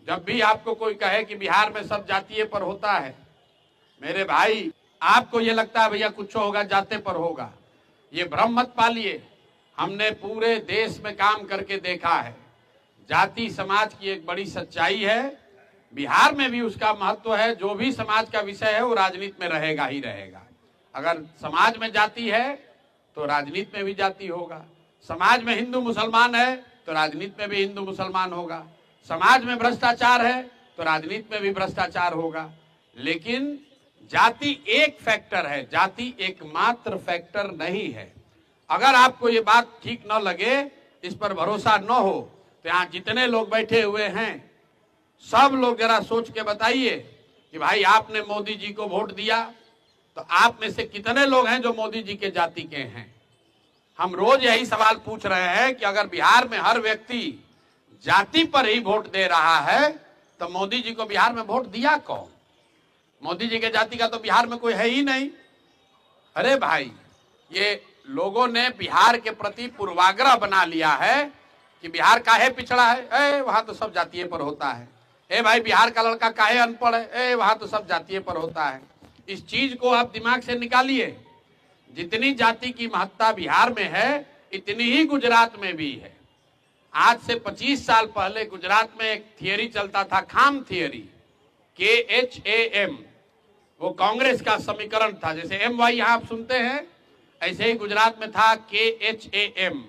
जब भी आपको कोई कहे कि बिहार में सब जातीय पर होता है, मेरे भाई आपको ये लगता है भैया कुछ होगा जाते पर होगा, ये भ्रम मत पालिए। हमने पूरे देश में काम करके देखा है, जाति समाज की एक बड़ी सच्चाई है। बिहार में भी उसका महत्व है। जो भी समाज का विषय है वो राजनीति में रहेगा ही रहेगा। अगर समाज में जाति है तो राजनीति में भी जाति होगा। समाज में हिंदू मुसलमान है तो राजनीति में भी हिंदू मुसलमान होगा। समाज में भ्रष्टाचार है तो राजनीति में भी भ्रष्टाचार होगा। लेकिन जाति एक फैक्टर है, जाति एकमात्र फैक्टर नहीं है। अगर आपको ये बात ठीक न लगे, इस पर भरोसा न हो, तो यहाँ जितने लोग बैठे हुए हैं सब लोग जरा सोच के बताइए कि भाई आपने मोदी जी को वोट दिया तो आप में से कितने लोग हैं जो मोदी जी के जाति के हैं। हम रोज यही सवाल पूछ रहे हैं कि अगर बिहार में हर व्यक्ति जाति पर ही वोट दे रहा है तो मोदी जी को बिहार में वोट दिया कौन? मोदी जी के जाति का तो बिहार में कोई है ही नहीं। अरे भाई, ये लोगों ने बिहार के प्रति पूर्वाग्रह बना लिया है कि बिहार काहे पिछड़ा है, वहां तो सब जातीय पर होता है। भाई बिहार का लड़का काहे अनपढ़ है, वहां तो सब जातीय पर होता है। इस चीज को आप दिमाग से निकालिए। जितनी जाति की महत्ता बिहार में है इतनी ही गुजरात में भी है। आज से 25 साल पहले गुजरात में एक थियरी चलता था, खाम थियरी, KHAM। वो कांग्रेस का समीकरण था। जैसे MY यहां आप सुनते हैं, ऐसे ही गुजरात में था KHAM,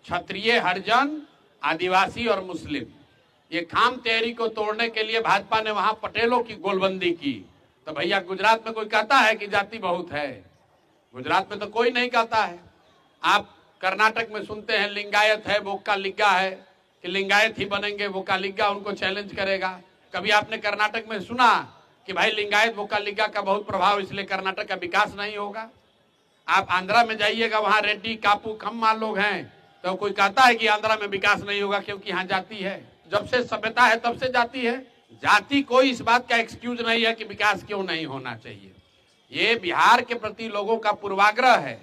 क्षत्रिय, हरिजन, आदिवासी और मुस्लिम। ये खाम थियरी को तोड़ने के लिए भाजपा ने वहां पटेलों की गोलबंदी की। तो भैया गुजरात में कोई कहता है कि जाति बहुत है? गुजरात में तो कोई नहीं कहता है। आप कर्नाटक में सुनते हैं लिंगायत है, वोक्का लिग्गा है, कि लिंगायत ही बनेंगे, वोक्का लिग्गा उनको चैलेंज करेगा। कभी आपने कर्नाटक में सुना कि भाई लिंगायत वोक्का लिग्गा का बहुत प्रभाव, इसलिए कर्नाटक का विकास नहीं होगा? आप आंध्रा में जाइएगा, वहां रेड्डी, कापू, खम्मा लोग हैं, तो कोई कहता है कि आंध्रा में विकास नहीं होगा क्योंकि यहाँ जाति है। जब से सभ्यता है तब से जाति है। जाति कोई इस बात का एक्सक्यूज नहीं है कि विकास क्यों नहीं होना चाहिए। ये बिहार के प्रति लोगों का पूर्वाग्रह है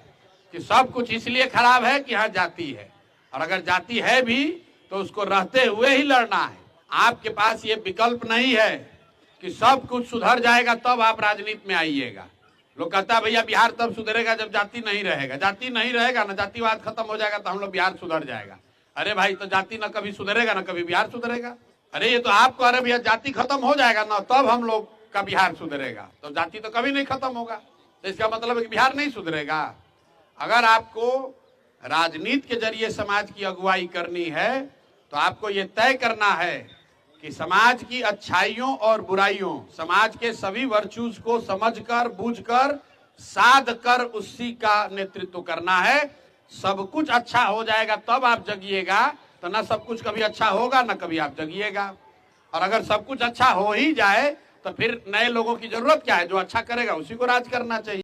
कि सब कुछ इसलिए खराब है कि यहाँ जाति है, और अगर जाति है भी तो उसको रहते हुए ही लड़ना है। आपके पास ये विकल्प नहीं है कि सब कुछ सुधर जाएगा तब आप राजनीति में आइएगा। लोग कहता है भैया बिहार तब सुधरेगा जब जाति नहीं रहेगा। जाति नहीं रहेगा ना, जातिवाद खत्म हो जाएगा तो हम लोग बिहार सुधर जाएगा। अरे भाई, तो जाति ना कभी सुधरेगा ना कभी बिहार सुधरेगा। अरे ये तो आप कह रहे भैया जाति खत्म हो जाएगा ना तब हम लोग का बिहार सुधरेगा, तो जाति तो कभी नहीं खत्म होगा। तो इसका मतलब है कि बिहार नहीं सुधरेगा। अगर आपको राजनीति के जरिए समाज की अगुवाई करनी है तो आपको ये तय करना है कि समाज की अच्छाइयों और बुराइयों, समाज के सभी वर्चूज को समझकर, बूझकर, साध कर उसी का नेतृत्व करना है। सब कुछ अच्छा हो जाएगा तब आप जगिएगा, तो ना सब कुछ कभी अच्छा होगा ना कभी आप जगिएगा। और अगर सब कुछ अच्छा हो ही जाए तो फिर नए लोगों की जरूरत क्या है? जो अच्छा करेगा उसी को राज करना चाहिए।